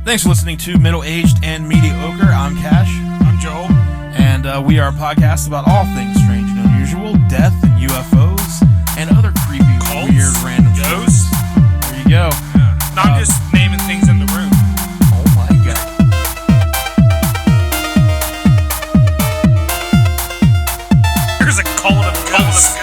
Thanks for listening to Middle Aged and Mediocre. I'm Cash. I'm Joel. And we are a podcast about all things strange and unusual, death and UFOs, and other creepy, Cults, weird, random ghosts. stories. There you go. Yeah. Not just naming things in the room. Oh my god. There's a cult of ghosts.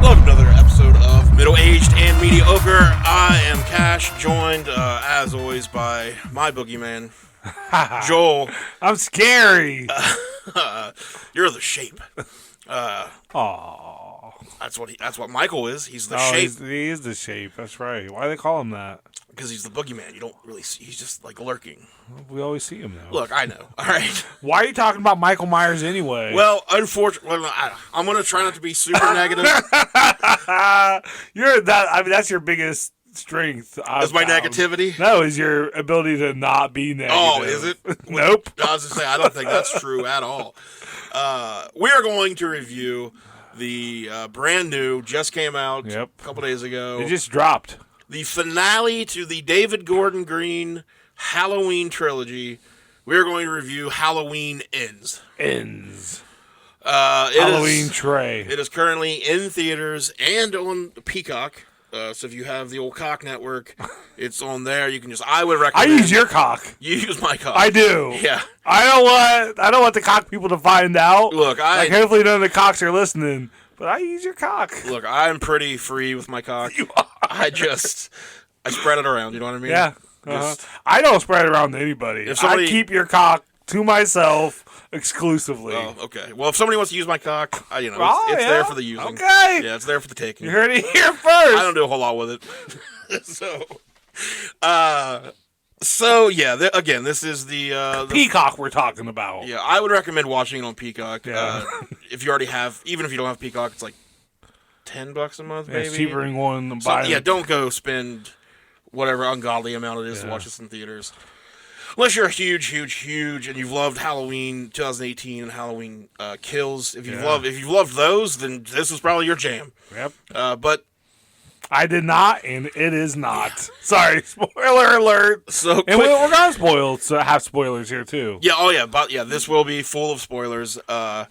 Welcome to another episode of Middle Aged and Mediocre. I am Cash, joined as always by my boogeyman, Joel. I'm scary. You're the Shape. Aww. That's what Michael is. He's the Shape. He is the Shape. That's right. Why do they call him that? Because he's the boogeyman. You don't really see. He's just like lurking. We always see him though. Look, I know. All right. Why are you talking about Michael Myers anyway? Well, unfortunately, I'm going to try not to be super negative. That's your biggest strength. Is my negativity? No, is your ability to not be negative. Oh, is it? Nope. I was going to say, I don't think that's true at all. We are going to review the brand new, just came out a couple days ago. It just dropped. The finale to the David Gordon Green Halloween trilogy. We are going to review Halloween Ends. Halloween Trey. It is currently in theaters and on Peacock. So if you have the old cock network, it's on there. You can I would recommend. I use your cock. You use my cock. I do. Yeah. I don't want the cock people to find out. Look, hopefully none of the cocks are listening. But I use your cock. Look, I'm pretty free with my cock. You are. I spread it around. You know what I mean? Yeah. I don't spread it around to anybody. I keep your cock to myself exclusively. Oh, okay. Well, if somebody wants to use my cock, it's there for the using. Okay. Yeah, it's there for the taking. You heard it here first. I don't do a whole lot with it. Again, this is the Peacock we're talking about. Yeah, I would recommend watching it on Peacock. Yeah. If you already have, even if you don't have Peacock, it's like $10 a month, maybe. It's cheaper than going to buy. Yeah, don't go spend whatever ungodly amount it is to watch this in theaters. Unless you're a huge, and you've loved Halloween 2018 and Halloween Kills. If you've loved those, then this is probably your jam. Yep. But I did not, and it is not. Sorry, spoiler alert. So and we're gonna have spoilers here too. Yeah. Oh yeah. But yeah, this will be full of spoilers. So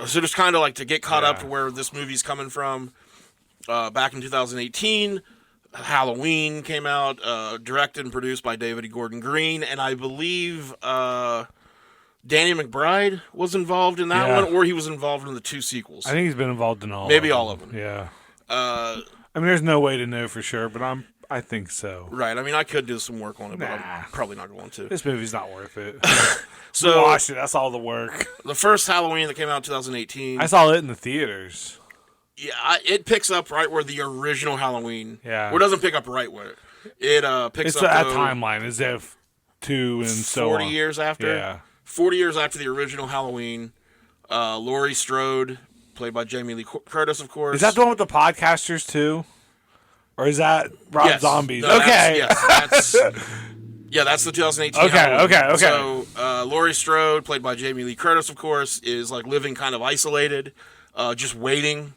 just kind of like to get caught up to where this movie's coming from. Back in 2018, Halloween came out, directed and produced by David Gordon Green, and I believe Danny McBride was involved in that one, or he was involved in the two sequels. I think he's been involved in all. Maybe of them. all of them. Yeah. I mean, there's no way to know for sure, but I think so. Right. I mean, I could do some work on it, but I'm probably not going to. This movie's not worth it. So watch it. That's all the work. The first Halloween that came out in 2018. I saw it in the theaters. Yeah, it picks up right where the original Halloween. Yeah. Well, it doesn't pick up right where it picks up. It's that timeline as if 2 and so 40 on. years after. Yeah. 40 years after the original Halloween. Laurie Strode, played by Jamie Lee Curtis, of course. Is that the one with the podcasters too? Or is that Rob Zombies? No, okay. That's the 2018 Halloween. Okay. So, Laurie Strode, played by Jamie Lee Curtis, of course, is like living kind of isolated, just waiting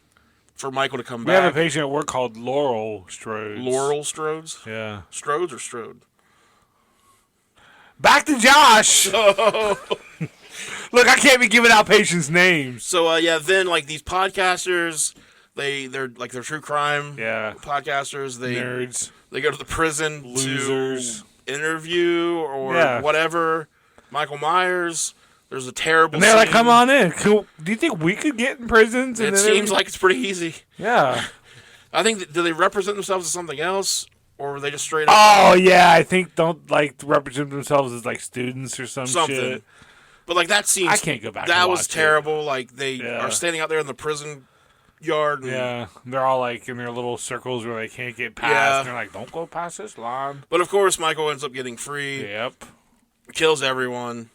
for Michael to come back. We have a patient at work called Laurel Strode. Laurel Strodes? Yeah. Strodes or Strode? Back to Josh! Look, I can't be giving out patients' names. So, then, like, these podcasters, they're true crime podcasters. Nerds. They go to the prison Losers. to interview or whatever. Michael Myers. There's a terrible And they're scene. like, come on in. Do you think we could get in prisons? It seems like it's pretty easy. Yeah. I think, do they represent themselves as something else? Or were they just straight up? Oh, yeah. I think don't, like, represent themselves as, like, students or something. Shit. But, like, that scene. I can't go back That and was watch terrible. Like, they are standing out there in the prison yard. And, they're all, like, in their little circles where they can't get past. Yeah. And they're like, don't go past this line. But, of course, Michael ends up getting free. Yep. Kills everyone.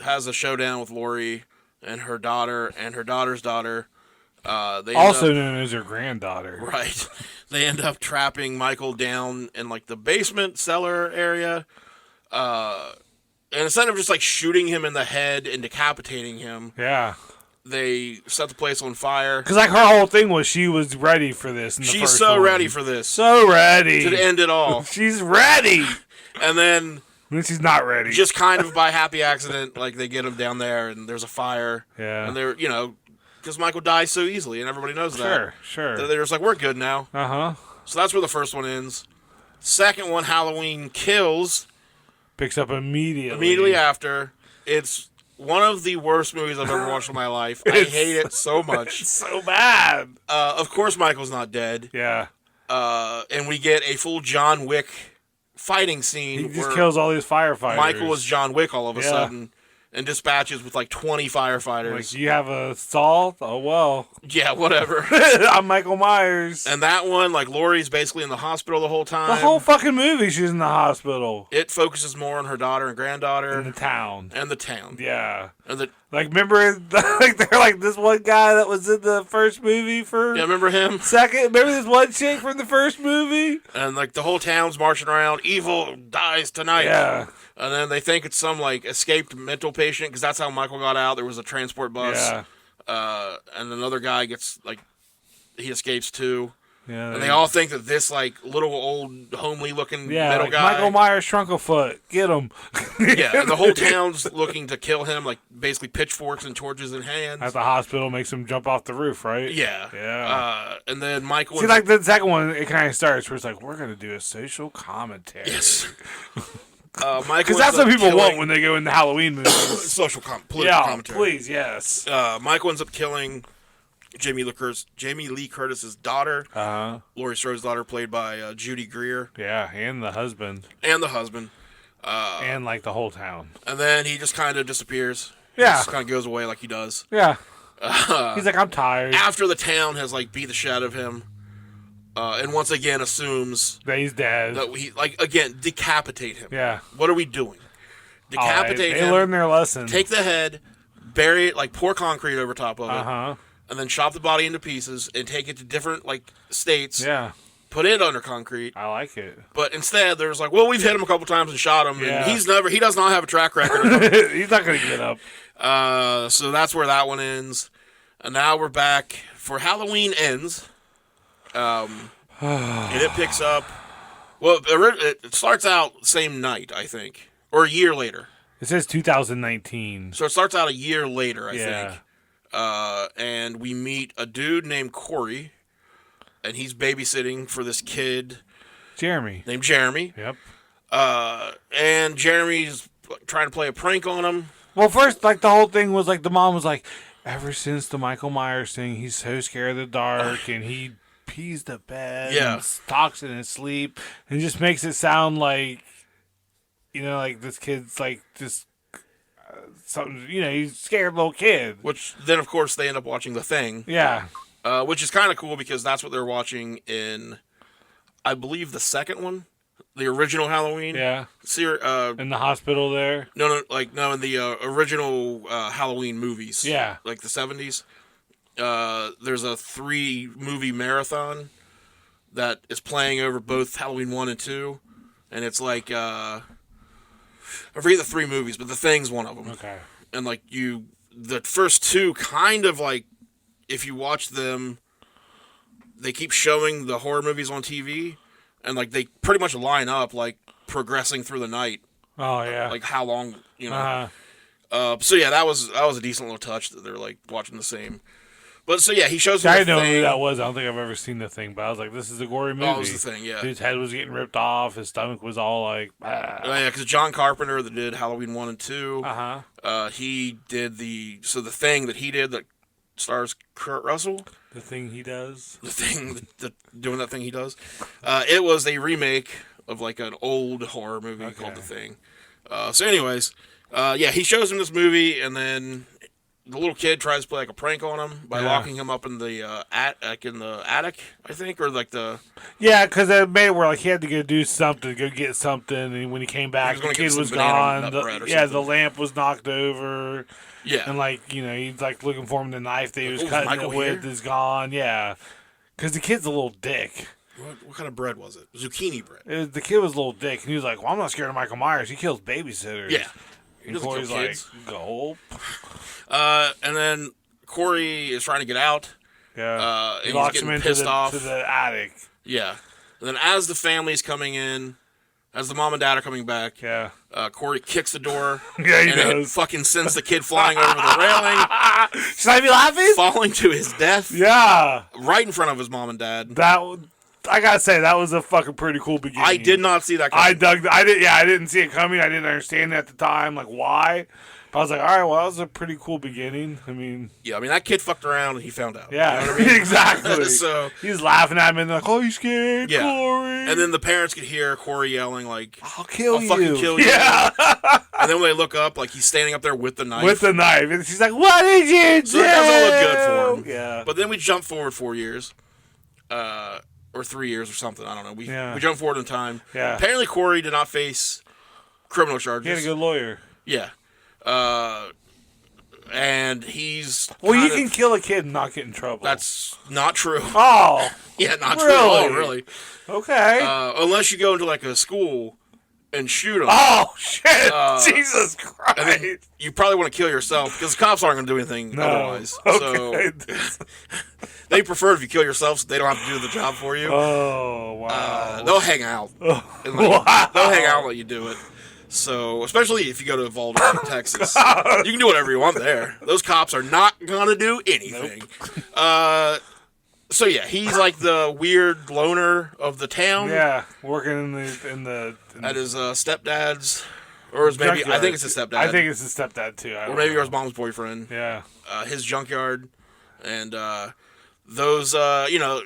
Has a showdown with Laurie and her daughter and her daughter's daughter. Also known as her granddaughter. Right. They end up trapping Michael down in, like, the basement cellar area. And instead of just, like, shooting him in the head and decapitating him, They set the place on fire. Because like her whole thing was she was ready for this. She's so ready for this. So ready to end it all. She's ready. And then she's not ready. Just kind of by happy accident, like they get him down there and there's a fire. Yeah. And they're because Michael dies so easily and everybody knows that. Sure. They're just like, we're good now. So that's where the first one ends. Second one, Halloween Kills, picks up immediately. Immediately after. It's one of the worst movies I've ever watched in my life. I hate it so much. It's so bad. Of course, Michael's not dead. Yeah. And we get a full John Wick fighting scene. He just kills all these firefighters. Michael was John Wick all of a sudden. And dispatches with like 20 firefighters. Like, you have a assault? Oh, well. Yeah, whatever. I'm Michael Myers. And that one, like, Laurie's basically in the hospital the whole time. The whole fucking movie, she's in the hospital. It focuses more on her daughter and granddaughter. And the town. Yeah. And remember, like, they're like this one guy that was in the first movie for... Yeah, remember him? Second? Remember this one chick from the first movie? And, like, the whole town's marching around, evil dies tonight. Yeah. And then they think it's some, like, escaped mental patient, because that's how Michael got out. There was a transport bus. Yeah. And another guy gets, like, he escapes too. Yeah. And they all think that this, like, little old, homely-looking middle like guy. Michael Myers shrunk a foot. Get him. Yeah, and the whole town's looking to kill him, like, basically pitchforks and torches in hand. At the hospital, makes him jump off the roof, right? Yeah. Yeah. And then Michael... See, like, the second one, it kind of starts where it's like, we're going to do a social commentary. Yes. Because that's what people want when they go into Halloween movies. Political commentary. Please, yes. Michael ends up killing Jamie Lee Curtis's daughter. Laurie Strode's daughter, played by Judy Greer. Yeah, and the husband. And, like, the whole town. And then he just kind of disappears. Yeah. He just kind of goes away like he does. Yeah. He's like, I'm tired. After the town has, like, beat the shit out of him. And once again assumes that he's dead. That we, like, again, decapitate him. Yeah. What are we doing? Decapitate him. They learned their lesson. Take the head, bury it, like, pour concrete over top of it. And then chop the body into pieces and take it to different, like, states. Yeah. Put it under concrete. I like it. But instead, there's like, well, we've hit him a couple times and shot him. Yeah. And he does not have a track record. He's not going to get up. So that's where that one ends. And now we're back for Halloween Ends. And it picks up. Well, it starts out same night, I think, or a year later. It says 2019. So it starts out a year later, I think. And we meet a dude named Corey, and he's babysitting for this kid, Jeremy. Named Jeremy. Yep. And Jeremy's trying to play a prank on him. Well, first, like, the whole thing was like the mom was like, ever since the Michael Myers thing, he's so scared of the dark, and he pees the bed, and talks in his sleep, and just makes it sound like, like this kid's like just something, he's a scared little kid. Which then, of course, they end up watching The Thing. Yeah. Which is kind of cool because that's what they're watching in, I believe, the second one, the original Halloween. Yeah. In the hospital there. No, in the original Halloween movies. Yeah. Like the 70s. There's a 3-movie marathon that is playing over both Halloween 1 and 2, and it's like I forget the 3 movies, but The Thing's one of them. Okay. And like the first 2 kind of like, if you watch them, they keep showing the horror movies on TV, and like they pretty much line up like progressing through the night. Oh yeah. Like how long, So yeah, that was a decent little touch that they're like watching the same. But so yeah, he shows me I The didn't know Thing. who that was. I don't think I've ever seen The Thing, but I was like, this is a gory movie. Oh, it was The Thing, yeah. Dude's head was getting ripped off. His stomach was all like, Oh, yeah, because John Carpenter that did Halloween 1 and 2, he did The Thing that he did that stars Kurt Russell. The Thing he does. The Thing, doing that thing he does. It was a remake of like an old horror movie called The Thing. So anyways, he shows him this movie, and then the little kid tries to play like a prank on him by locking him up in the attic, I think, or like the... Yeah, because it made it where like he had to go do something, go get something, and when he came back, the kid was gone. The lamp was knocked over. Yeah. And like, he's like looking for him. The knife that he was cutting it with is gone. Yeah. Because the kid's a little dick. What kind of bread was it? Zucchini bread. The kid was a little dick, and he was like, well, I'm not scared of Michael Myers. He kills babysitters. Yeah. And Corey's like, gulp. And then Corey is trying to get out. Yeah. And locks he's him getting into pissed off. to the attic. Yeah. And then as the family's coming in, as the mom and dad are coming back, Corey kicks the door. Yeah, he and does. it fucking sends the kid flying over the railing. Should I be laughing? Falling to his death. Yeah. Right in front of his mom and dad. I gotta say, that was a fucking pretty cool beginning. I did not see that coming. I didn't see it coming. I didn't understand it at the time, like why. But I was like, all right, well, that was a pretty cool beginning. I mean, that kid fucked around and he found out. Yeah, you know what I mean? exactly. So he's laughing at him and like, oh, you scared, Corey? And then the parents could hear Corey yelling like, I'll fucking kill you. Yeah. And then when they look up, like he's standing up there with the knife. With the knife, and she's like, what did you do? So that doesn't look good for him. Yeah. But then we jump forward 4 years. Or 3 years or something. I don't know. We jump forward in time. Yeah. Apparently Corey did not face criminal charges. He had a good lawyer. Yeah. And he's... Well, you can kill a kid and not get in trouble. That's not true. Oh. Yeah, not true at all, really. Okay. Unless you go into, like, a school and shoot them. Oh, shit. Jesus Christ. And then you probably want to kill yourself, because the cops aren't going to do anything otherwise. Okay. So they prefer if you kill yourself so they don't have to do the job for you. Oh, wow. They'll hang out. Wow. They'll hang out and let you do it. So, especially if you go to Valdosta, Texas. You can do whatever you want there. Those cops are not going to do anything. Nope. So, yeah, he's like the weird loner of the town. Yeah, working at his stepdad's. Or his maybe, junkyard. I think it's his stepdad. I think it's his stepdad, too. Or maybe it was mom's boyfriend. Yeah. His junkyard. And, those,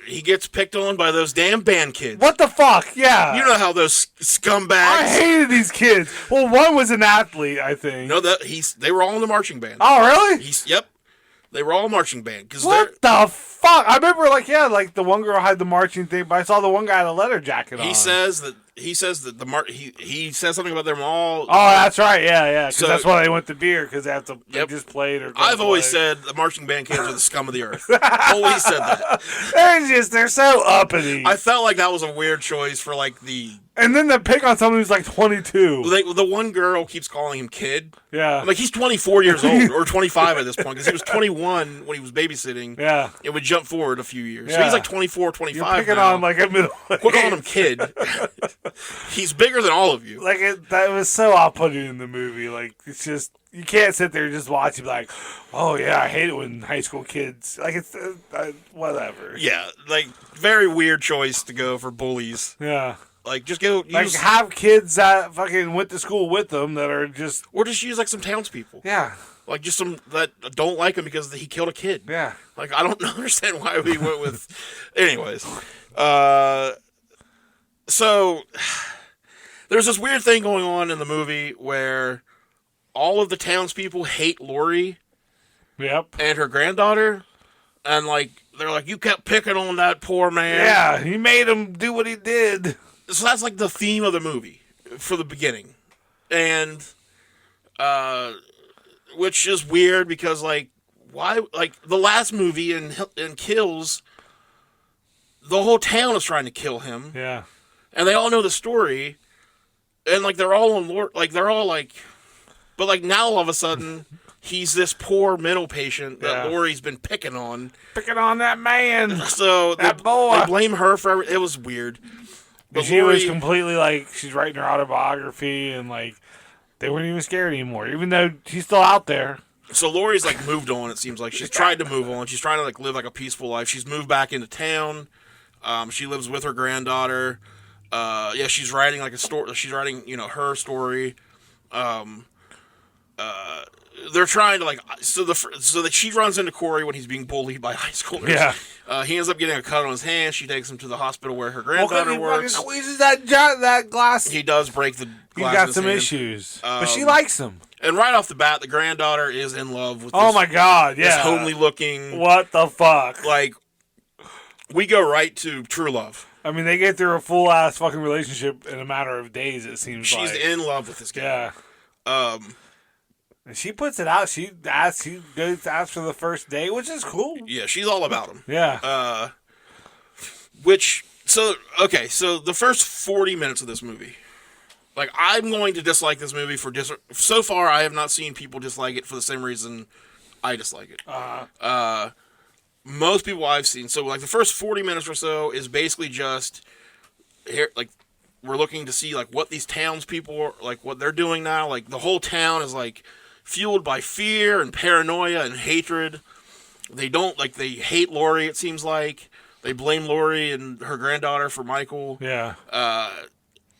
he gets picked on by those damn band kids. What the fuck? Yeah. You know how those scumbags. I hated these kids. Well, one was an athlete, I think. No, they were all in the marching band. Oh, really? Yep. They were all marching band. What the fuck? I remember, like the one girl had the marching thing, but I saw the one guy had a leather jacket on. He says that he says something about them all. Oh, that's right. Yeah. Because that's why they went to beer, because they just played. I've always said the marching band kids are the scum of the earth. Always said that. They're so uppity. I felt like that was a weird choice for like the. And then to pick on someone who's like 22. The one girl keeps calling him kid. Yeah. I'm like, he's 24 years old, or 25 at this point, because he was 21 when he was babysitting. Yeah. It would jump forward a few years. Yeah. So he's like 24, 25 You're picking now. on like a middle. Quit calling him kid. He's bigger than all of you. Like, that was so off-putting in the movie. Like, it's just, you can't sit there and just watch and be like, oh yeah, I hate it when high school kids, like, it's, whatever. Yeah, like, very weird choice to go for bullies. Yeah. Like, just go use... Like, have kids that fucking went to school with them that are just... Or just use, like, some townspeople. Yeah. Like, just some that don't like him because he killed a kid. Yeah. Like, I don't understand why we went with... Anyways. So, there's this weird thing going on in the movie where all of the townspeople hate Lori. Yep. And her granddaughter. And, like, they're like, you kept picking on that poor man. Yeah, he made him do what he did. So that's like the theme of the movie for the beginning. And, which is weird because, like, why, like, the last movie in Kills, the whole town is trying to kill him. Yeah. And they all know the story. And, like, they're all on Lord, like, they're all like, but, like, now all of a sudden, he's this poor mental patient that Lori's been picking on. Picking on that man. So, that boy. They blame her for everything. It was weird. But she was completely, like, she's writing her autobiography, and, like, they weren't even scared anymore, even though she's still out there. So Lori's, like, moved on, it seems like. She's tried to move on. She's trying to, like, live, like, a peaceful life. She's moved back into town. She lives with her granddaughter. She's writing, like, a story. She's writing, her story. They're trying to, like, so that she runs into Corey when he's being bullied by high schoolers. Yeah. He ends up getting a cut on his hand. She takes him to the hospital where her granddaughter works. He squeezes that glass. He does break the glass. He got some issues, but she likes him. And right off the bat, the granddaughter is in love with. Oh my god! Yeah. This homely looking. What the fuck? Like, we go right to true love. I mean, they get through a full ass fucking relationship in a matter of days. It seems she's like. in love with this guy. Yeah. And she puts it out. She goes to ask for the first date, which is cool. Yeah, she's all about him. Yeah. So the first 40 minutes of this movie, like, I'm going to dislike this movie so far I have not seen people dislike it for the same reason I dislike it. Most people I've seen, so like the first 40 minutes or so is basically just here, like we're looking to see like what these townspeople are, like what they're doing now. Like the whole town is like fueled by fear and paranoia and hatred. They hate Lori. It seems like they blame Lori and her granddaughter for Michael. Yeah.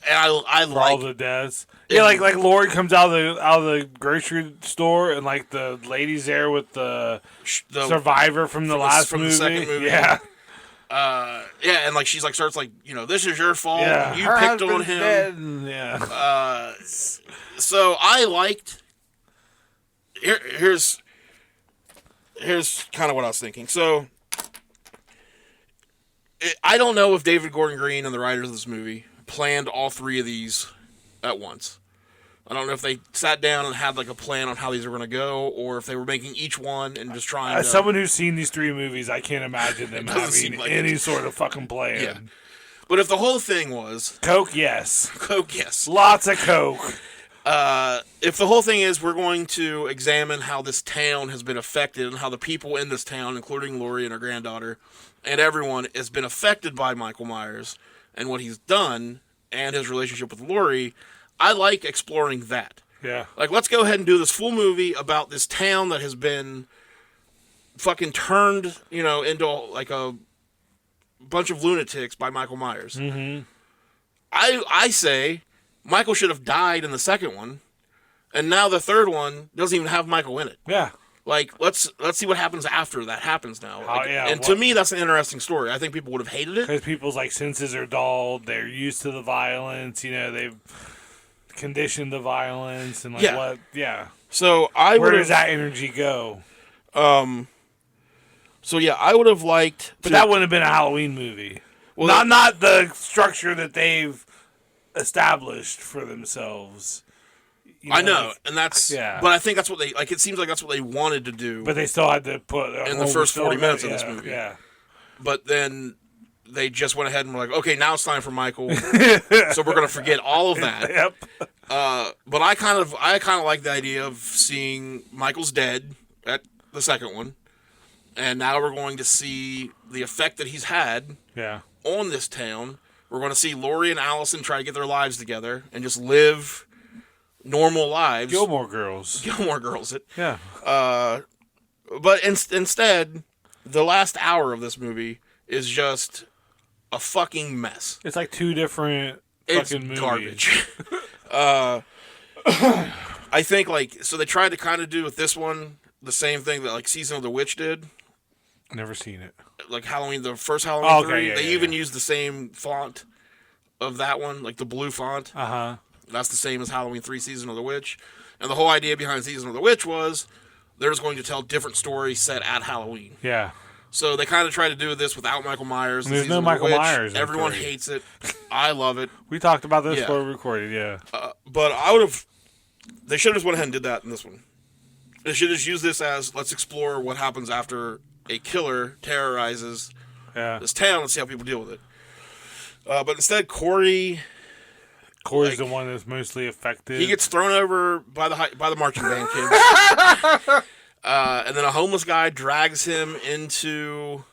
And I for like all the deaths. Yeah, like Lori comes out of the grocery store and like the lady's there with the survivor from the second movie. Yeah. And like she's like starts like, this is your fault. Yeah. You Her picked on husband's him. dead and, yeah. So I liked. Here's kind of what I was thinking. So I don't know if David Gordon Green and the writers of this movie planned all three of these at once. I don't know if they sat down and had like a plan on how these were going to go, or if they were making each one and just trying. As someone who's seen these three movies, I can't imagine them having any sort of fucking plan. Yeah. But if the whole thing was Coke, yes. Coke, yes. Lots of Coke. If the whole thing is we're going to examine how this town has been affected and how the people in this town, including Lori and her granddaughter, and everyone has been affected by Michael Myers and what he's done and his relationship with Lori, I like exploring that. Yeah. Like, let's go ahead and do this full movie about this town that has been fucking turned, into like a bunch of lunatics by Michael Myers. Mm-hmm. I say Michael should have died in the second one, and now the third one doesn't even have Michael in it. Yeah. Like, let's see what happens after that happens now. Yeah, to me, that's an interesting story. I think people would have hated it. Because people's, senses are dulled. They're used to the violence. They've conditioned the violence. And, what... Yeah. So, where does that energy go? So, yeah, I would have liked... But that wouldn't have been a Halloween movie. Well, not the structure that they've established for themselves. I know, and that's... Yeah. But I think that's what they... Like, it seems like that's what they wanted to do. But they still had to put... in the first 40 minutes of this movie. Yeah. But then they just went ahead and were like, okay, now it's time for Michael. So we're going to forget all of that. Yep. But I kind of like the idea of seeing Michael's dead at the second one. And now we're going to see the effect that he's had on this town. We're going to see Lori and Allison try to get their lives together and just live... normal lives. Gilmore Girls. Yeah. But instead, the last hour of this movie is just a fucking mess. It's like two different fucking movies. Garbage. I think, so they tried to kind of do with this one the same thing that, Season of the Witch did. Never seen it. Like Halloween, the first Halloween 3. Yeah, they even used the same font of that one, like the blue font. Uh-huh. That's the same as Halloween 3 Season of the Witch. And the whole idea behind Season of the Witch was they're just going to tell different stories set at Halloween. Yeah. So they kind of tried to do this without Michael Myers. There's no Michael Myers. Everyone hates it. I love it. We talked about this before we recorded, yeah. But I would have... They should have just went ahead and did that in this one. They should just use this as, let's explore what happens after a killer terrorizes this town and see how people deal with it. But instead, Corey's the one that's mostly affected. He gets thrown over by the marching band kids. And then a homeless guy drags him into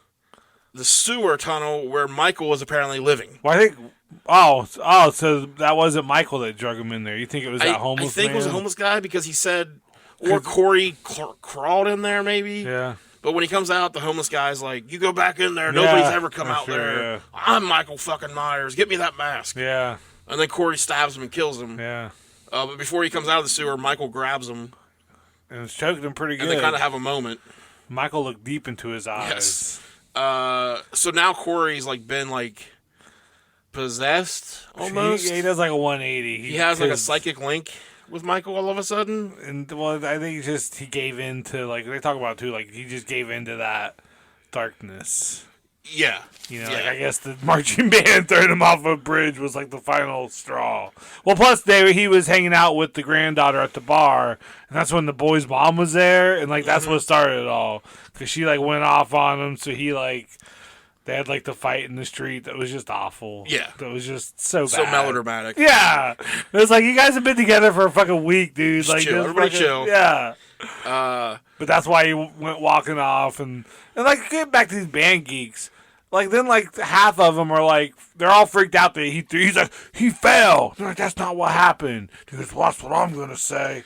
the sewer tunnel where Michael was apparently living. Well, I think... so that wasn't Michael that drug him in there. You think it was that homeless man? I think it was a homeless guy because he said... Or Corey crawled in there, maybe? Yeah. But when he comes out, the homeless guy's like, you go back in there. Nobody's ever come out there. Yeah. I'm Michael fucking Myers. Get me that mask. Yeah. And then Corey stabs him and kills him. Yeah. But before he comes out of the sewer, Michael grabs him. And it's choked him pretty good. And they kind of have a moment. Michael looked deep into his eyes. Yes. So now Corey's been possessed almost. He does like a 180. He has a psychic link with Michael all of a sudden. And I think he gave in to they talk about too, he just gave in to that darkness. Yeah. I guess the marching band throwing him off a bridge was the final straw. Well, plus he was hanging out with the granddaughter at the bar, and that's when the boy's mom was there, and that's what started it all. Because she went off on him, so he They had like the fight in the street that was just awful. Yeah. That was just so bad. So melodramatic. Yeah. It was like, you guys have been together for a fucking week, dude. Just like, chill. Everybody chill. Yeah. But that's why he went walking off. And like, getting back to these band geeks. Like, then, like, half of them are like, they're all freaked out that he's like, he fell. They're like, that's not what happened. He goes, well, that's what I'm going to say.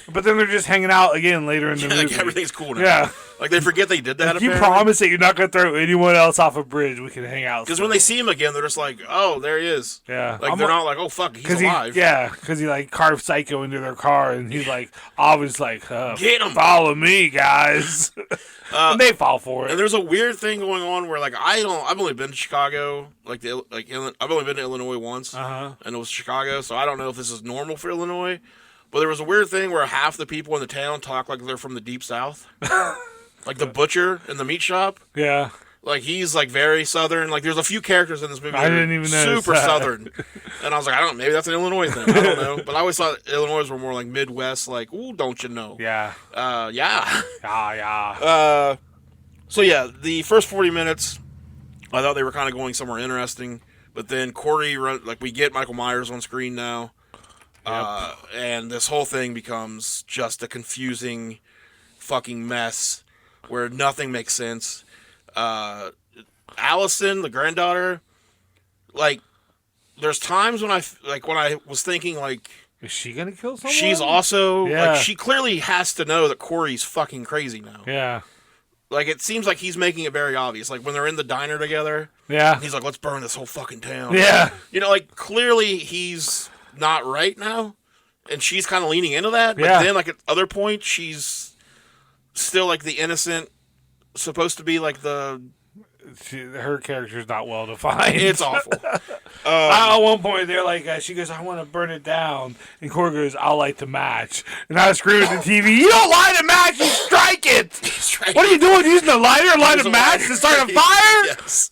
But then they're just hanging out again later in the movie. Like, everything's cool now. Yeah. Like, they forget they did that, You promise that you're not going to throw anyone else off a bridge, we can hang out. Because when they see him again, they're just like, oh, there he is. Yeah. Like, they're not like, oh, fuck, he's alive. Because he, like, carved Psycho into their car, and he's like, always like, get him. Follow me, guys. And they fall for it. And there's a weird thing going on where, like, I've only been to Chicago, I've only been to Illinois once, and it was Chicago, so I don't know if this is normal for Illinois, but there was a weird thing where half the people in the town talk like they're from the deep south. Like the butcher in the meat shop. Yeah. Like, he's, like, very southern. Like, there's a few characters in this movie I didn't even know super southern. And I was like, maybe that's an Illinois thing. I don't know. But I always thought Illinois were more like Midwest, like, ooh, don't you know? Yeah. Yeah. Yeah. So, yeah, the first 40 minutes, I thought they were kind of going somewhere interesting. But then Corey, we get Michael Myers on screen now. Yep. And this whole thing becomes just a confusing fucking mess where nothing makes sense. Allison, the granddaughter, like, there's times when I was thinking, like, is she gonna kill someone? She's also, like, she clearly has to know that Corey's fucking crazy now. Yeah. Like, it seems like he's making it very obvious. Like, when they're in the diner together, he's like, let's burn this whole fucking town. Yeah. You know, like, clearly he's not right now, and she's kind of leaning into that, but then, like, at other points, she's still, like, the innocent, supposed to be, like, her character's not well defined. It's awful. At one point, they're like, she goes, I want to burn it down. And Corey goes, I'll light the match. And I scream at the TV, you don't light a match, you strike it! What are you doing, using a lighter light a match to start a fire? Yes.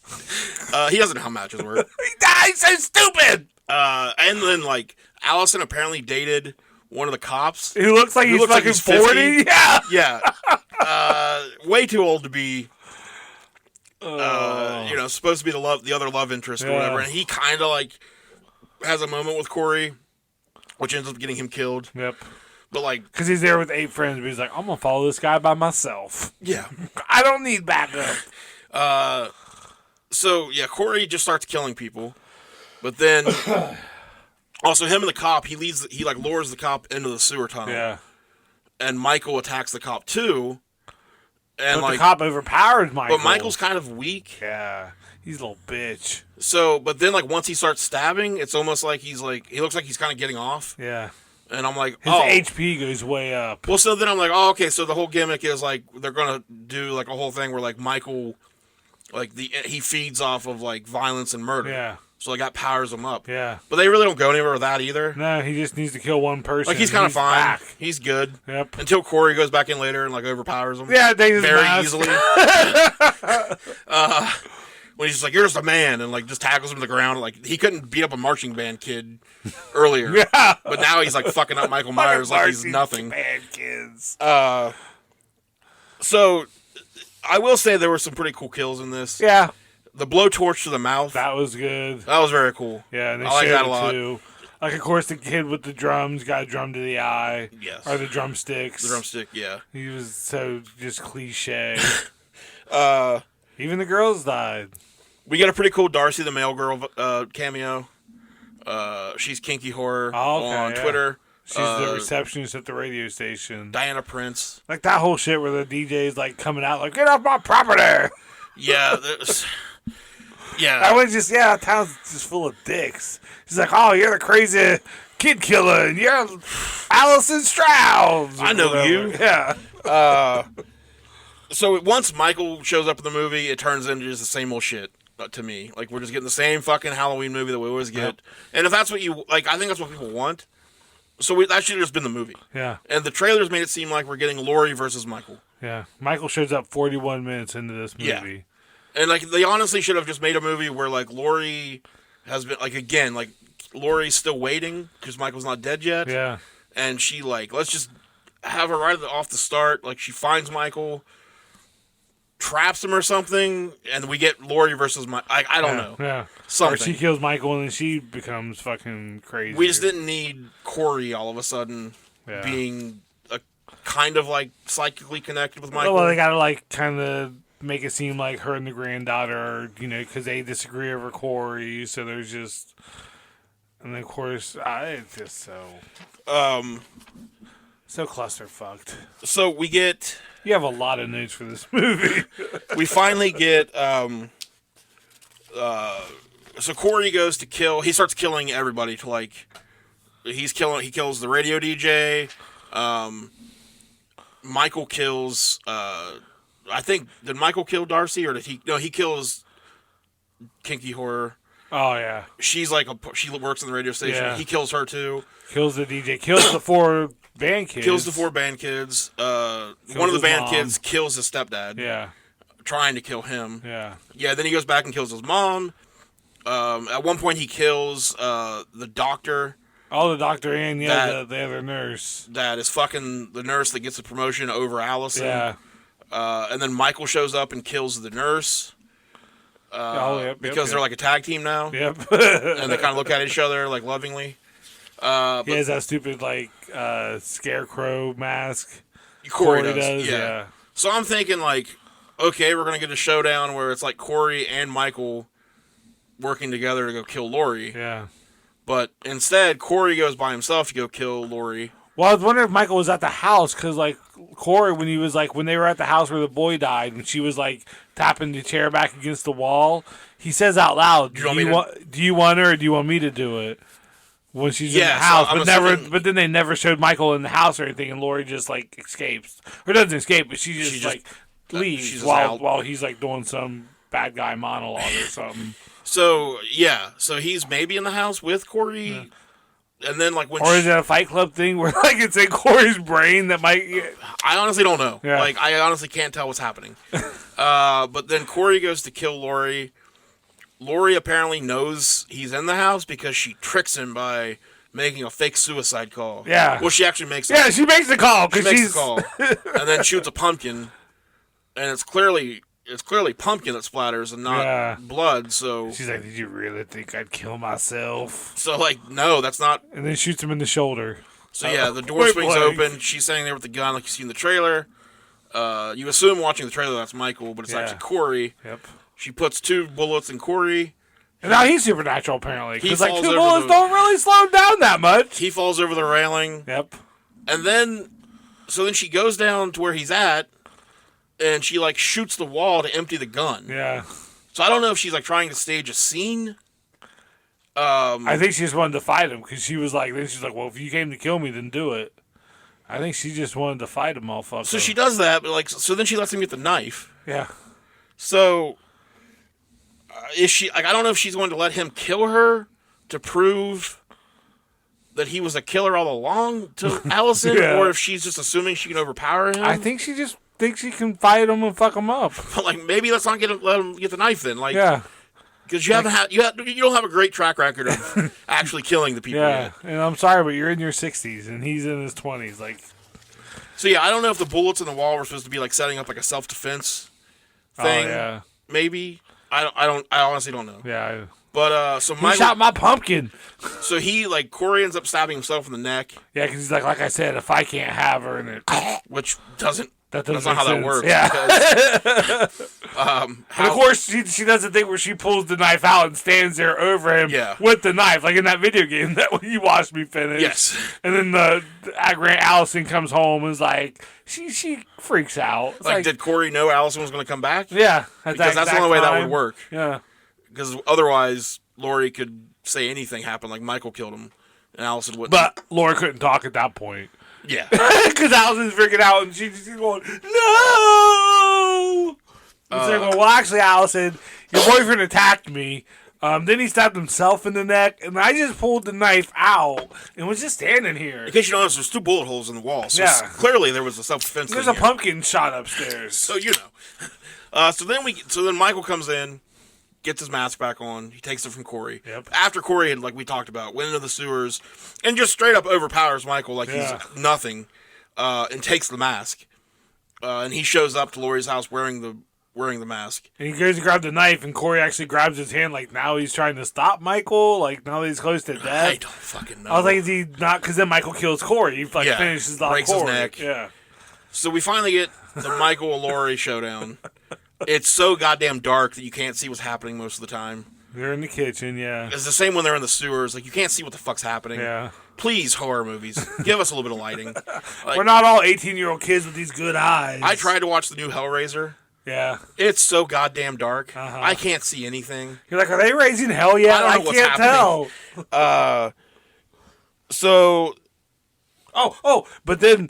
He doesn't know how matches work. He's so stupid! And then, like, Allison apparently dated one of the cops. Who looks like he's fucking 40? Yeah! Yeah. Way too old to be... supposed to be the other love interest or whatever, and he kind of like has a moment with Corey, which ends up getting him killed. Yep. But like, because he's there with 8 friends, but he's like, I'm gonna follow this guy by myself. Yeah. I don't need backup. So yeah, Corey just starts killing people, but then also him and the cop, he lures the cop into the sewer tunnel. Yeah. And Michael attacks the cop too. And but the cop overpowers Michael. But Michael's kind of weak. Yeah. He's a little bitch. So, but then, like, once he starts stabbing, it's almost like he looks like he's kind of getting off. Yeah. And I'm like, his HP goes way up. Well, so then I'm like, okay, so the whole gimmick is, like, they're going to do, like, a whole thing where, like, Michael, like, he feeds off of, like, violence and murder. Yeah. So, like, that powers him up. Yeah. But they really don't go anywhere with that either. No, he just needs to kill one person. Like, he's kind of fine. Back. He's good. Yep. Until Corey goes back in later and, like, overpowers him. Yeah, they just very easily. When he's just like, you're just a man, and, like, just tackles him to the ground. Like, he couldn't beat up a marching band kid earlier. Yeah. But now he's, like, fucking up Michael Myers like he's nothing. Band kids. So, I will say there were some pretty cool kills in this. Yeah. The blowtorch to the mouth. That was good. That was very cool. Yeah, and they I like that a lot. Too. Like, of course, the kid with the drums got a drum to the eye. Yes. Or the drumsticks. The drumstick, yeah. He was so just cliche. Even the girls died. We got a pretty cool Darcy the Mail Girl cameo. She's Kinky Horror on Twitter. She's the receptionist at the radio station. Diana Prince. Like that whole shit where the DJ's like coming out like, get off my property! Yeah, I was just, town's just full of dicks. She's like, oh, you're the crazy kid killer, and you're Allison Stroud. I know you. Yeah. So once Michael shows up in the movie, it turns into just the same old shit to me. Like, we're just getting the same fucking Halloween movie that we always get. Yep. And if that's what you, like, I think that's what people want. So that should have just been the movie. Yeah. And the trailers made it seem like we're getting Laurie versus Michael. Yeah. Michael shows up 41 minutes into this movie. Yeah. And, like, they honestly should have just made a movie where, like, Laurie has been, like, again, like, Laurie's still waiting because Michael's not dead yet. Yeah. And she, like, let's just have her right off the start. Like, she finds Michael, traps him or something, and we get Laurie versus I don't know. Yeah. Something. Or she kills Michael and then she becomes fucking crazy. We just didn't need Corey all of a sudden being kind of like psychically connected with Michael. Well, they gotta like kind of make it seem like her and the granddaughter are, because they disagree over Corey, so there's just... And then, of course, it's just so... So clusterfucked. So we get... You have a lot of notes for this movie. We finally get... so Corey goes to kill... He starts killing everybody to, like... He kills the radio DJ. Michael kills... I think... Did Michael kill Darcy, or did he... No, he kills Kinky Horror. Oh, yeah. She's like... She works in the radio station. Yeah. He kills her, too. Kills the DJ. Kills the 4 band kids. Kills the 4 band kids. One of the band kids kills his stepdad. Yeah. Trying to kill him. Yeah. Yeah, then he goes back and kills his mom. At one point, he kills the doctor. Oh, the doctor and the other nurse. That is fucking the nurse that gets the promotion over Allison. Yeah. And then Michael shows up and kills the nurse. Because they're like a tag team now. Yep. And they kind of look at each other like lovingly. He has that stupid like scarecrow mask. Corey does. Yeah. So I'm thinking like, okay, we're gonna get a showdown where it's like Corey and Michael working together to go kill Laurie. Yeah. But instead, Corey goes by himself to go kill Laurie. Well, I was wondering if Michael was at the house, because, like, Corey, when they were at the house where the boy died, and she was, like, tapping the chair back against the wall, he says out loud, do you want her, or do you want me to do it? When she's in the house, but then they never showed Michael in the house or anything, and Laurie just, like, escapes. Or doesn't escape, but she just leaves while he's, like, doing some bad guy monologue or something. So he's maybe in the house with Corey. Yeah. And then, like, when is it a Fight Club thing where, like, it's in Corey's brain that might... I honestly don't know. Yeah. Like, I honestly can't tell what's happening. But then Corey goes to kill Laurie. Laurie apparently knows he's in the house because she tricks him by making a fake suicide call. Yeah. Well, she actually makes Yeah, she makes the call. She makes the call. And then shoots a pumpkin. And it's clearly pumpkin that splatters and not blood, so... She's like, did you really think I'd kill myself? So, like, no, that's not... And then shoots him in the shoulder. So, the door swings open. She's standing there with the gun like you see in the trailer. You assume watching the trailer that's Michael, but it's actually Corey. Yep. She puts 2 bullets in Corey. And now he's supernatural, apparently. Because, like, 2 bullets don't really slow him down that much. He falls over the railing. Yep. And then... So then she goes down to where he's at, and she, like, shoots the wall to empty the gun. Yeah. So I don't know if she's, like, trying to stage a scene. I think she just wanted to fight him, because she was like, well, if you came to kill me, then do it. I think she just wanted to fight him, motherfucker. So she does that, but, like, so then she lets him get the knife. Yeah. So, is she, like, I don't know if she's going to let him kill her to prove that he was a killer all along to Allison, or if she's just assuming she can overpower him. I think she just thinks she can fight him and fuck him up. But, like, maybe let's not let him get the knife then. Like, because you don't have a great track record of actually killing the people yet. And I'm sorry, but you're in your 60s and he's in his 20s. Like, so I don't know if the bullets in the wall were supposed to be like setting up like a self-defense thing. Oh, yeah. Maybe. I honestly don't know. Yeah. But so he shot my pumpkin. So Corey ends up stabbing himself in the neck. Yeah, because he's like I said, if I can't have her, and it which doesn't. That's not how that works. Yeah. Because, and of course, she does the thing where she pulls the knife out and stands there over him with the knife, like in that video game that you watched me finish. Yes. And then the Grant Allison comes home and is like, she freaks out. It's like, did Corey know Allison was going to come back? Yeah. Because that's the only way that would work. Yeah. Because otherwise, Laurie could say anything happened, like Michael killed him, and Allison wouldn't. But Laurie couldn't talk at that point. Yeah. Because Allison's freaking out, and she's going, no! He's like, well, actually, Allison, your boyfriend attacked me. Then he stabbed himself in the neck, and I just pulled the knife out and was just standing here. In case you notice, there's 2 bullet holes in the wall, so clearly there was a self-defense. There's a pumpkin shot upstairs. So you know. So then Michael comes in, gets his mask back on. He takes it from Corey. Yep. After Corey had, like we talked about, went into the sewers and just straight up overpowers Michael like he's nothing, and takes the mask. And he shows up to Laurie's house wearing wearing the mask. And he goes to grab the knife, and Corey actually grabs his hand, like, now he's trying to stop Michael, like, now that he's close to death. I don't fucking know. I was like, is he not, because then Michael kills Corey. He, like, finishes off breaks Corey. his neck. Yeah. So we finally get the Michael and Laurie showdown. It's so goddamn dark that you can't see what's happening most of the time. They're in the kitchen, yeah. It's the same when they're in the sewers. Like, you can't see what the fuck's happening. Yeah. Please, horror movies, give us a little bit of lighting. Like, we're not all 18-year-old kids with these good eyes. I tried to watch the new Hellraiser. Yeah. It's so goddamn dark. I can't see anything. You're like, are they raising hell yet? I don't know what's happening. Tell. So... But then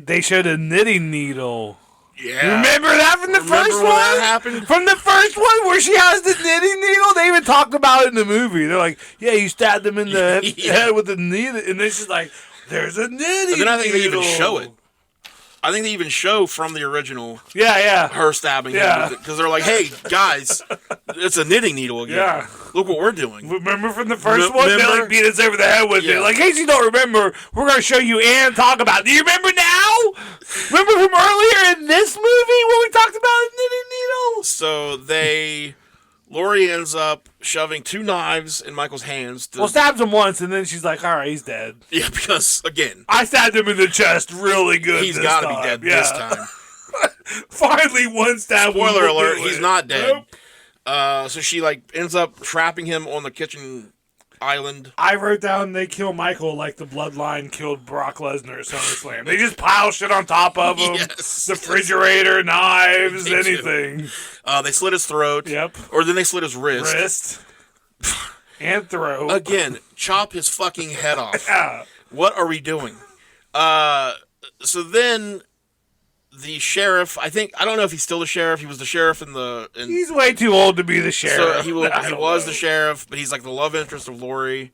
they showed a knitting needle. Yeah. Remember that from the first one? That happened? From the first one where she has the knitting needle? They even talked about it in the movie. They're like, yeah, you stabbed them in the head with the needle. And then she's like, there's a knitting needle. And then I think they even show it. I think they even show from the original her stabbing him. Because they're like, hey, guys, it's a knitting needle again. Yeah. Look what we're doing. Remember from the first one? They like beat us over the head with it. Like, in case you don't remember, we're going to show you and talk about it. Do you remember now? Remember from earlier in this movie when we talked about a knitting needle? So Laurie ends up shoving 2 knives in Michael's hands. Stabs him once, and then she's like, all right, he's dead. Yeah, because, again... I stabbed him in the chest really good. He's got to be dead this time. Finally, one stab. Spoiler alert, he's not dead. Nope. So she, like, ends up trapping him on the kitchen island. I wrote down they kill Michael like the Bloodline killed Brock Lesnar at SummerSlam. They just pile shit on top of him. Yes. The refrigerator, knives, anything. They slit his throat. Yep. Or then they slit his wrist. And throat. Again, chop his fucking head off. Yeah. What are we doing? So then the sheriff, I don't know if he's still the sheriff. He was the sheriff he's way too old to be the sheriff. So he was the sheriff, but he's like the love interest of Laurie.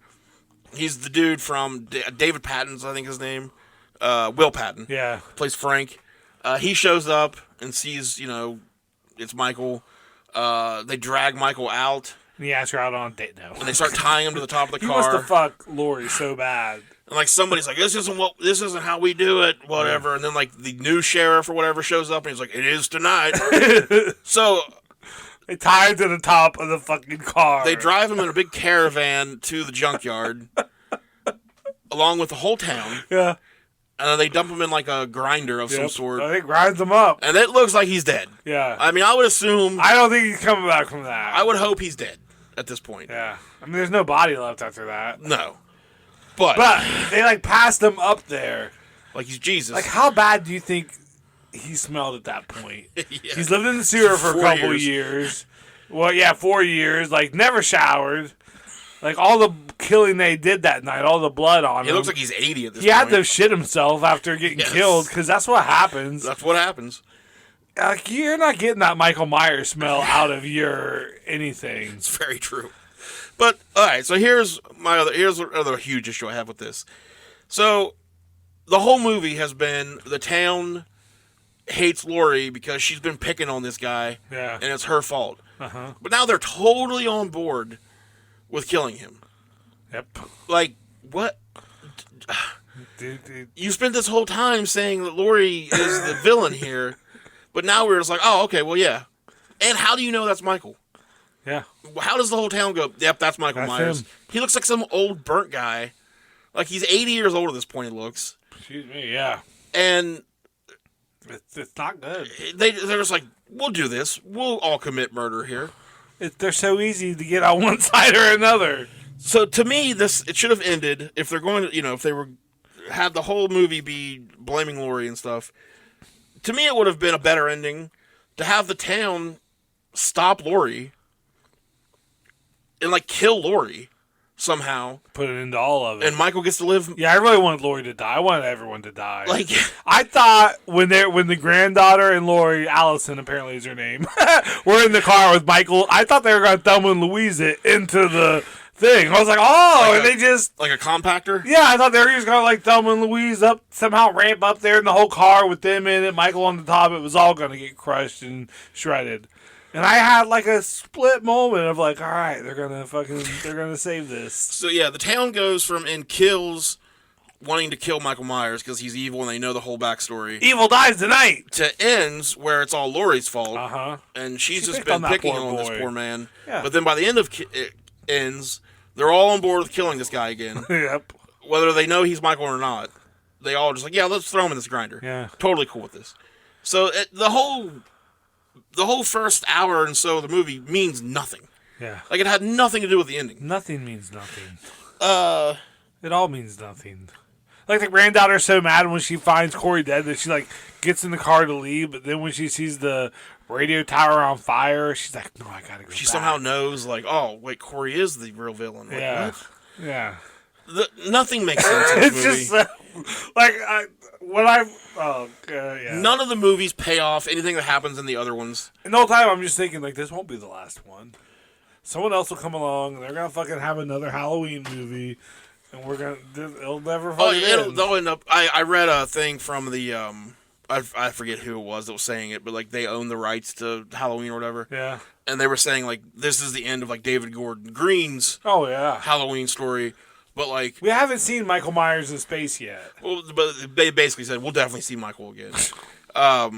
He's the dude from David Patton's, I think his name. Will Patton. Yeah. Plays Frank. He shows up and sees, it's Michael. They drag Michael out. And he asks her out on a date now. And they start tying him to the top of the car. He wants to fuck Laurie so bad. And like somebody's like, this isn't how we do it, whatever. And then like the new sheriff or whatever shows up and he's like, it is tonight. So they tie him to the top of the fucking car. They drive him in a big caravan to the junkyard, along with the whole town. Yeah. And then they dump him in like a grinder of some sort. It grinds him up. And it looks like he's dead. Yeah. I mean, I would assume. I don't think he's coming back from that. I would hope he's dead at this point. Yeah. I mean, there's no body left after that. No. But they like passed him up there. Like he's Jesus. Like, how bad do you think he smelled at that point? Yeah. He's lived in the sewer for a couple years. Well, yeah, 4 years. Like, never showered. Like, all the killing they did that night, all the blood on him. He looks like he's 80 at this point. He had to shit himself after getting killed, because that's what happens. That's what happens. Like, you're not getting that Michael Myers smell out of your anything. It's very true. But, all right, so here's another huge issue I have with this. So, the whole movie has been the town hates Laurie because she's been picking on this guy, and it's her fault. Uh-huh. But now they're totally on board with killing him. Yep. Like, what? Dude. You spent this whole time saying that Laurie is the villain here, but now we're just like, oh, okay, well, yeah. And how do you know that's Michael? Yeah. How does the whole town go, yep, that's Michael Myers? Him. He looks like some old burnt guy. Like, he's 80 years old at this point, he looks. Excuse me, yeah. And it's not good. They're just like, we'll do this. We'll all commit murder here. They're so easy to get on one side or another. So, to me, it should have ended, if they're going to, if they had the whole movie be blaming Laurie and stuff. To me, it would have been a better ending to have the town stop Laurie and, like, kill Laurie somehow. Put it into all of it. And Michael gets to live. Yeah, I really wanted Laurie to die. I wanted everyone to die. Like, I thought when the granddaughter and Laurie, Allison apparently is her name, were in the car with Michael, I thought they were going to Thelma and Louise it into the thing. I was like, and they just... Like a compactor? Yeah, I thought they were just going to, like, Thelma and Louise up, somehow ramp up there in the whole car with them in it, Michael on the top. It was all going to get crushed and shredded. And I had like a split moment of like, all right, they're gonna save this. So yeah, the town goes from and kills wanting to kill Michael Myers because he's evil and they know the whole backstory. Evil dies tonight. To ends where it's all Laurie's fault, and she's just been picking on this poor man. Yeah. But then by the end of it ends, they're all on board with killing this guy again. Yep. Whether they know he's Michael or not, they all just like, yeah, let's throw him in this grinder. Yeah. Totally cool with this. So the whole first hour and so of the movie means nothing. Yeah. Like, it had nothing to do with the ending. Nothing means nothing. It all means nothing. Like, the granddaughter's so mad when she finds Corey dead that she, like, gets in the car to leave, but then when she sees the radio tower on fire, she's like, no, I gotta go She back. somehow knows, like, oh, wait, Corey is the real villain. Like, yeah. what? Yeah. Nothing makes sense in this movie. It's just, like, yeah. None of the movies pay off anything that happens in the other ones. And the whole time I'm just thinking, like, this won't be the last one. Someone else will come along, and they're gonna fucking have another Halloween movie, and it'll never fucking end. They'll end up. I read a thing from the I forget who it was that was saying it, but like they own the rights to Halloween or whatever. Yeah. And they were saying like this is the end of like David Gordon Green's Halloween story. But like we haven't seen Michael Myers in space yet. Well, but they basically said we'll definitely see Michael again. I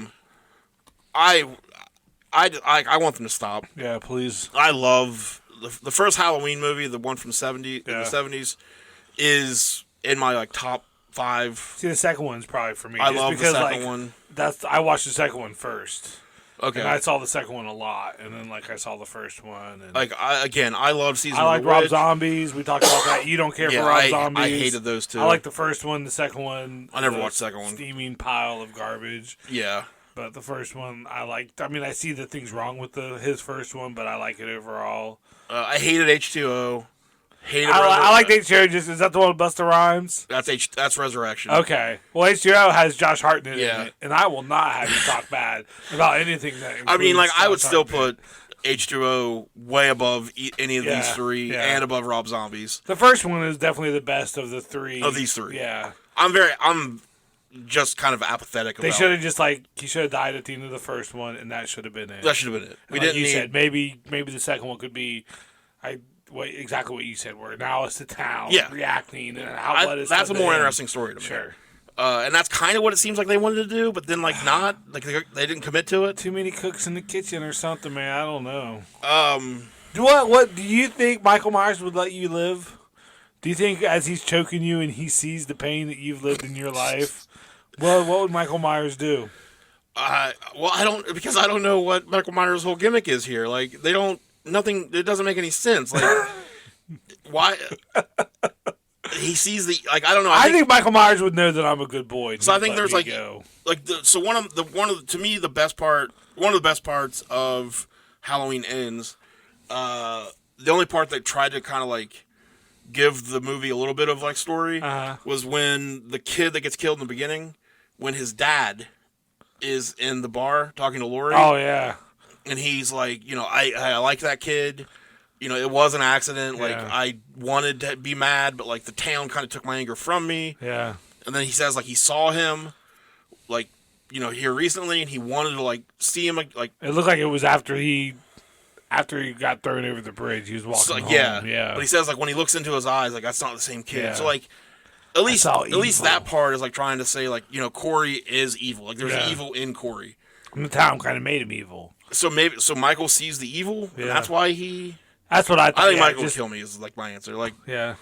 want them to stop. Yeah, please. I love the first Halloween movie, the one from the 70s, is in my like top 5. See, the second one's probably for me. I love the second one. I watched the second one first. Okay. And I saw the second one a lot, and then like I saw the first one. And like I love season. I like Rob Zombies. We talked about that. You don't care for Rob Zombies. I hated those two. I like the first one. The second one, I never watched the second one. Steaming pile of garbage. Yeah. But the first one, I liked. I mean, I see the things wrong with his first one, but I like it overall. I hated H2O. I like H2O. Is that the one with Busta Rhymes? That's Resurrection. Okay. Well, H2O has Josh Hartnett in it, and I will not have you talk bad about anything that. I mean, like I would still put H2O way above any of these three, and above Rob Zombies. The first one is definitely the best of the three. Of these three, yeah. I'm just kind of apathetic. That should have been it. We didn't. You said maybe the second one could be. Exactly what you said. Where now it's the town reacting and how blood is. That's a more interesting story to me. Sure. And that's kind of what it seems like they wanted to do, but then like not like they didn't commit to it. Too many cooks in the kitchen or something, man. I don't know. What do you think Michael Myers would let you live? Do you think as he's choking you and he sees the pain that you've lived in your life, what would Michael Myers do? Well, I don't know what Michael Myers' whole gimmick is here. Like nothing. It doesn't make any sense. Like, why? He sees I don't know. I think Michael Myers would know that I'm a good boy. So I think there's one of the best parts of Halloween Ends. The only part that tried to kind of like give the movie a little bit of like story was when the kid that gets killed in the beginning, when his dad is in the bar talking to Laurie. Oh yeah. And he's like, I like that kid. It was an accident. Like, I wanted to be mad, but, like, the town kind of took my anger from me. Yeah. And then he says, like, he saw him, like, here recently, and he wanted to, like, see him, like... It looked like it was after he got thrown over the bridge. He was walking home. Yeah. But he says, like, when he looks into his eyes, like, that's not the same kid. Yeah. So, like, at least that part is, like, trying to say, like, Corey is evil. Like, there's evil in Corey. And the town kind of made him evil. So Michael sees the evil, and that's why he... That's what I think. I think Michael would kill me is like my answer. Like, yeah.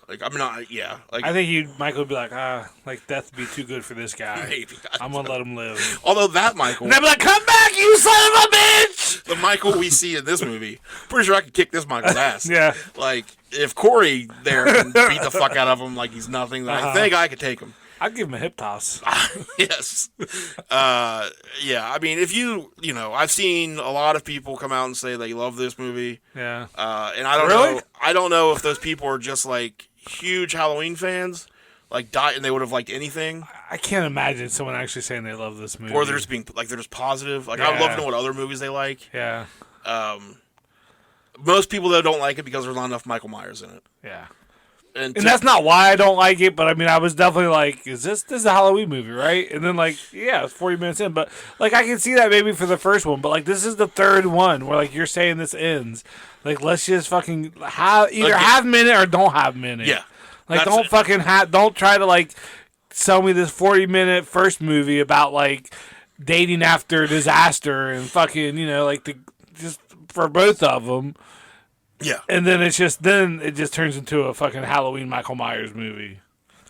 Like, I'm not, Like, I think Michael would be like, death would be too good for this guy. Maybe. I'm going to let him live. Although that Michael... And they'd be like, come back, you son of a bitch! The Michael we see in this movie, pretty sure I could kick this Michael's ass. Yeah. Like, if Corey there can beat the fuck out of him like he's nothing, then I think I could take him. I'd give him a hip toss. Yes. I mean, if I've seen a lot of people come out and say they love this movie. Yeah. And I don't know. I don't know if those people are just like huge Halloween fans, like and they would have liked anything. I can't imagine someone actually saying they love this movie. Or they're just being like they're just positive. Like I would love to know what other movies they like. Yeah. Most people though don't like it because there's not enough Michael Myers in it. Yeah. And that's not why I don't like it, but I mean, I was definitely like, this is a Halloween movie, right? And then it's 40 minutes in, but like I can see that maybe for the first one, but like this is the third one where like you're saying this ends. Like let's just fucking have him in it or don't have him in it. Yeah. Like, don't try to, like, sell me this 40-minute first movie about, like, dating after disaster and fucking, like, just for both of them. Yeah. And then it just turns into a fucking Halloween Michael Myers movie.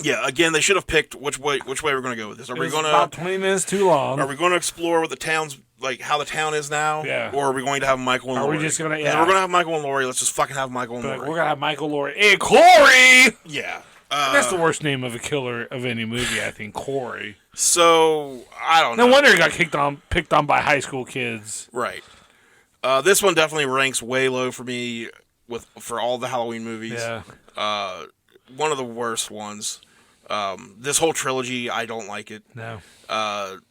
Yeah, again, they should have picked which way we're going to go with this. Are we going to about 20 minutes too long? Are we going to explore what the town's like, how the town is now? Yeah. Or are we going to have Michael and Laurie? Are we just going to? If we're going to have Michael and Laurie, let's just fucking have Michael and Laurie. We're going to have Michael, Laurie, and Corey. Yeah. That's the worst name of a killer of any movie, I think. Corey. So I don't know. No wonder he got picked on by high school kids. Right. This one definitely ranks way low for me for all the Halloween movies. Yeah. One of the worst ones. This whole trilogy, I don't like it. No.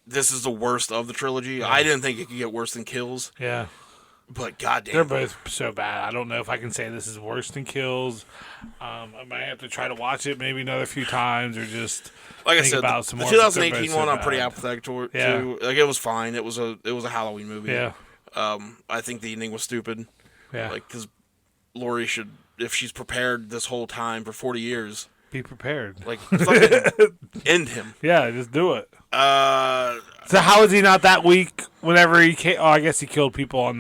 This is the worst of the trilogy. Yeah. I didn't think it could get worse than Kills. Yeah. But goddamn, they're both so bad. I don't know if I can say this is worse than Kills. I might have to try to watch it maybe another few times, or just like I said, about the 2018 one I'm pretty apathetic to. Yeah. Like, it was fine. It was a Halloween movie. Yeah. I think the ending was stupid. Yeah. Like, because Laurie should, if she's prepared this whole time for 40 years, be prepared. Like, fucking end him. Yeah, just do it. So how is he not that weak whenever he came? Oh, I guess he killed people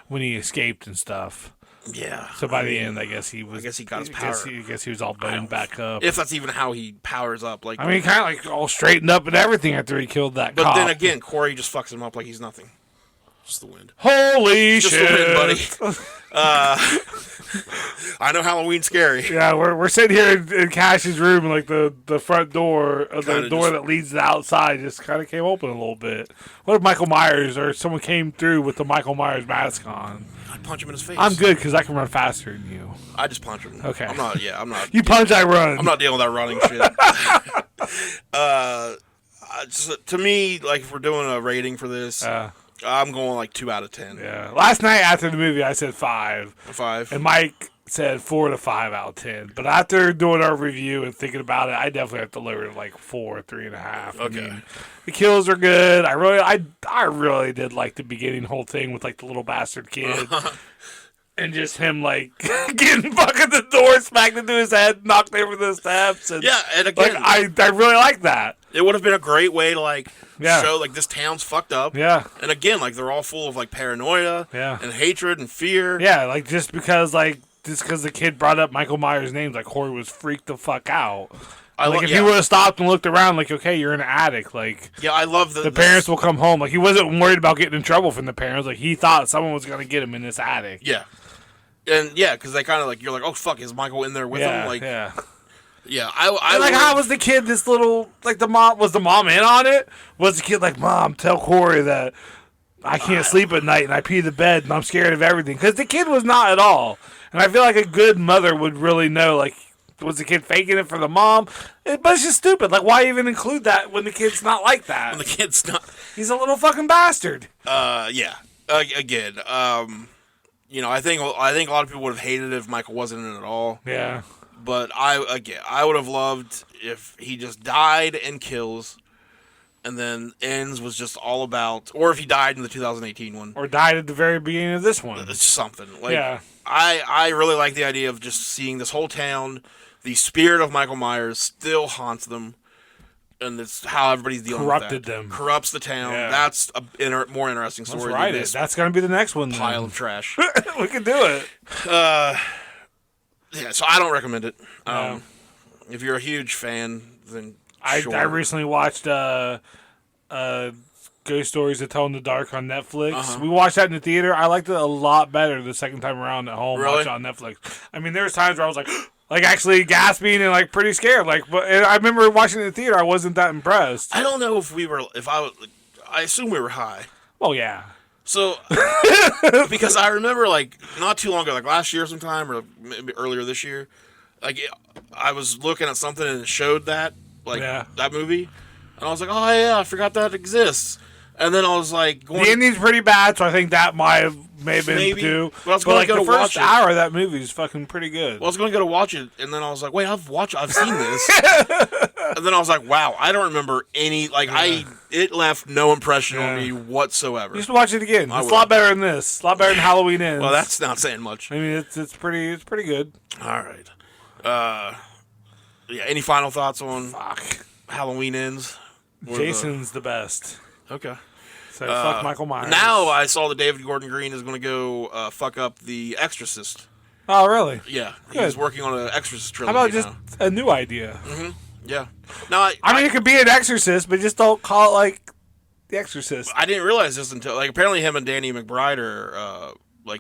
when he escaped and stuff. Yeah. So by the end, I guess he was. I guess he got his power. I guess he was all boned back up. If that's even how he powers up, like. I mean, kind of like all straightened up and everything after he killed that cop. But then again, Corey just fucks him up like he's nothing. Just the wind. Holy just shit, the wind, buddy. I know Halloween's scary. Yeah, we're sitting here in Cash's room, and like the front door, the door that leads to the outside, just kind of came open a little bit. What if Michael Myers or someone came through with the Michael Myers mask on? I'd punch him in his face. I'm good because I can run faster than you. I just punch him. Okay. I'm not. You punch, I run. I'm not dealing with that running shit. To me, like, if we're doing a rating for this, I'm going like 2 out of 10. Yeah. Last night after the movie, I said 5. 5. And Mike said 4 to 5 out of 10. But after doing our review and thinking about it, I definitely have to lower it like 4, 3.5. Okay. I mean, the kills are good. I really did like the beginning whole thing with like the little bastard kid. And just him, like, getting fucking the door smacked into his head, knocked over the steps. And, yeah, and again, like, I really like that. It would have been a great way to, like, show, like, this town's fucked up. Yeah. And again, like, they're all full of, like, paranoia. Yeah. And hatred and fear. Yeah, like, just because the kid brought up Michael Myers' name, like, Corey was freaked the fuck out. If he would have stopped and looked around, like, okay, you're in an attic, like... Yeah, I love the parents will come home. Like, he wasn't worried about getting in trouble from the parents. Like, he thought someone was going to get him in this attic. Yeah. And, yeah, because they kind of, like, you're like, oh, fuck, is Michael in there with him? Like, yeah. Yeah, I like, how was the kid this little... Like, was the mom in on it? Was the kid like, Mom, tell Corey that I can't sleep at night and I pee the bed and I'm scared of everything? Because the kid was not at all. And I feel like a good mother would really know, like... Was the kid faking it for the mom? But it's just stupid. Like, why even include that when the kid's not like that? When the kid's not... He's a little fucking bastard. Yeah. Again, I think a lot of people would have hated it if Michael wasn't in it at all. Yeah. But I would have loved if he just died and kills, and then ends was just all about... Or if he died in the 2018 one. Or died at the very beginning of this one. It's something. Like, yeah. I really like the idea of just seeing this whole town... The spirit of Michael Myers still haunts them, and it's how everybody's dealing with that. Corrupted them. Corrupts the town. Yeah. That's a more interesting story. Let's write it. That's going to be the next one. Pile of trash. We can do it. Yeah, so I don't recommend it. No. If you're a huge fan, then sure. I recently watched Ghost Stories to Tell in the Dark on Netflix. Uh-huh. We watched that in the theater. I liked it a lot better the second time around at home. Really? Watching on Netflix. I mean, there was times where I was like... Like, actually gasping and, like, pretty scared. Like, but I remember watching it in the theater. I wasn't that impressed. I don't know I assume we were high. Oh, yeah. So, because I remember, like, not too long ago, like last year sometime, or maybe earlier this year, like, I was looking at something and it showed that, like, that movie. And I was like, oh, yeah, I forgot that exists. And then I was like... The ending's pretty bad, so I think that may have been too. But I was going to go the to watch first hour of that movie is fucking pretty good. Well, I was going to go to watch it, and then I was like, wait, I've seen this. And then I was like, wow, I don't remember any... Like, it left no impression on me whatsoever. You should watch it again. It's a lot better than this. A lot better than Halloween Ends. Well, that's not saying much. I mean, it's pretty good. All right. Yeah. Any final thoughts on Fuck. Halloween Ends? Jason's the best. Okay. So fuck Michael Myers. Now I saw that David Gordon Green is going to go fuck up The Exorcist. Oh, really? Yeah, Good. he's working on an Exorcist trilogy. How about just now. a new idea? Mm-hmm. Yeah. Now I mean, it could be an Exorcist, but just don't call it like The Exorcist. I didn't realize this until apparently him and Danny McBride are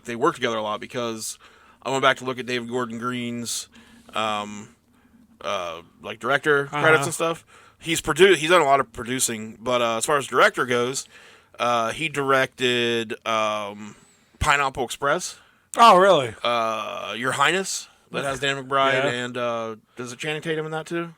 they work together a lot because I went back to look at David Gordon Green's director credits and stuff. He's done a lot of producing, but as far as director goes, he directed Pineapple Express. Oh, really? Your Highness, that has Dan McBride and does it Channing Tatum in that too?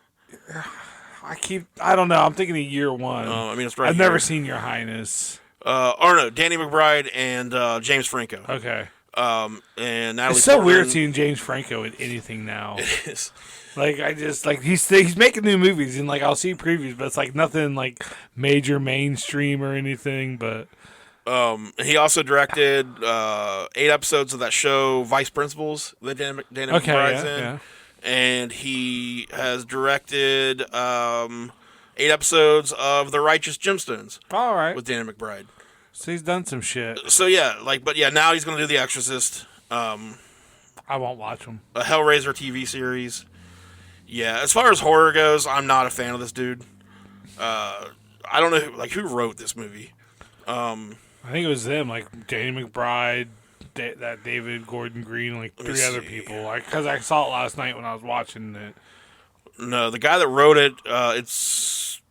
I don't know. I'm thinking of Year One. I mean, it's right. I've never seen Your Highness. Or no, Danny McBride and James Franco. Okay. And Natalie. It's so Portman. weird seeing James Franco in anything now. It is. Like I just like he's making new movies and like I'll see previews, but it's like nothing like major mainstream or anything. But he also directed 8 episodes of that show Vice Principals that Danny McBride's in. Yeah. And he has directed 8 episodes of The Righteous Gemstones. All right. With Danny McBride. So he's done some shit. So yeah, now he's going to do The Exorcist. I won't watch him. A Hellraiser TV series. Yeah, as far as horror goes, I'm not a fan of this dude. I don't know who wrote this movie. I think it was them, like Danny McBride, that David Gordon Green, like 3 other people. Because I saw it last night when I was watching it. No, the guy that wrote it, it's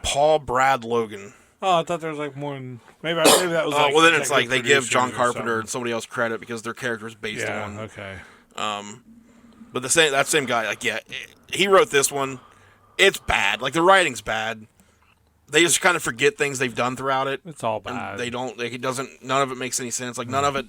Paul Brad Logan. Oh, I thought there was like more than maybe that was. Well, then it's like they give John Carpenter and somebody else credit because their character is based on. Okay. But that same guy, he wrote this one. It's bad. Like the writing's bad. They just kind of forget things they've done throughout it. It's all bad. And they don't. None of it makes any sense. Like none of it.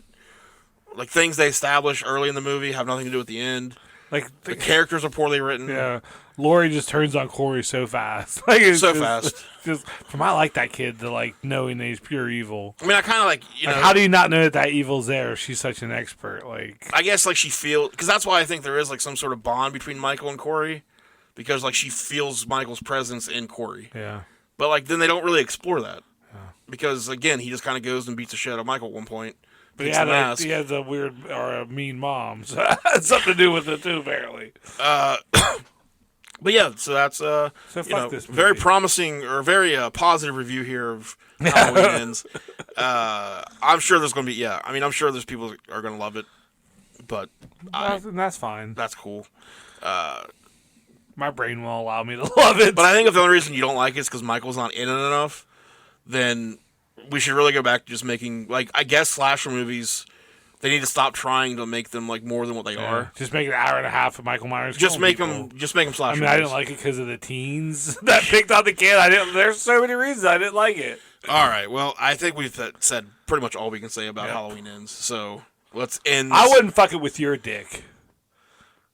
Like things they establish early in the movie have nothing to do with the end. Like the characters are poorly written. Yeah, Laurie just turns on Corey so fast. Fast. Just I like that kid to knowing that he's pure evil. I mean, I kind of you know. How do you not know that evil's there if she's such an expert? I guess she feels because that's why I think there is some sort of bond between Michael and Corey because she feels Michael's presence in Corey. Yeah. But then they don't really explore that because again he just kind of goes and beats the shit out of Michael at one point. But he has a weird or a mean mom. So that had something to do with it too, apparently. But yeah, so that's this very promising or very positive review here of Halloween Ends. I'm sure there's going to be I'm sure there's people that are going to love it, but that's fine. That's cool. My brain won't allow me to love it. But I think if the only reason you don't like it is because Michael's not in it enough, then we should really go back to just making I guess slasher movies. They need to stop trying to make them more than what they are. Just make an hour and a half of Michael Myers. Just make them slasher. I mean, I didn't like it because of the teens that picked on the kid. There's so many reasons I didn't like it. All right. Well, I think we've said pretty much all we can say about Halloween Ends. So let's end. I wouldn't fuck it with your dick.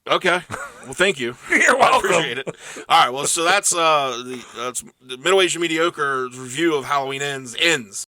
Okay. Well, thank you. You're welcome. I appreciate it. All right. Well, so that's the Middle Aged Mediocre review of Halloween Ends.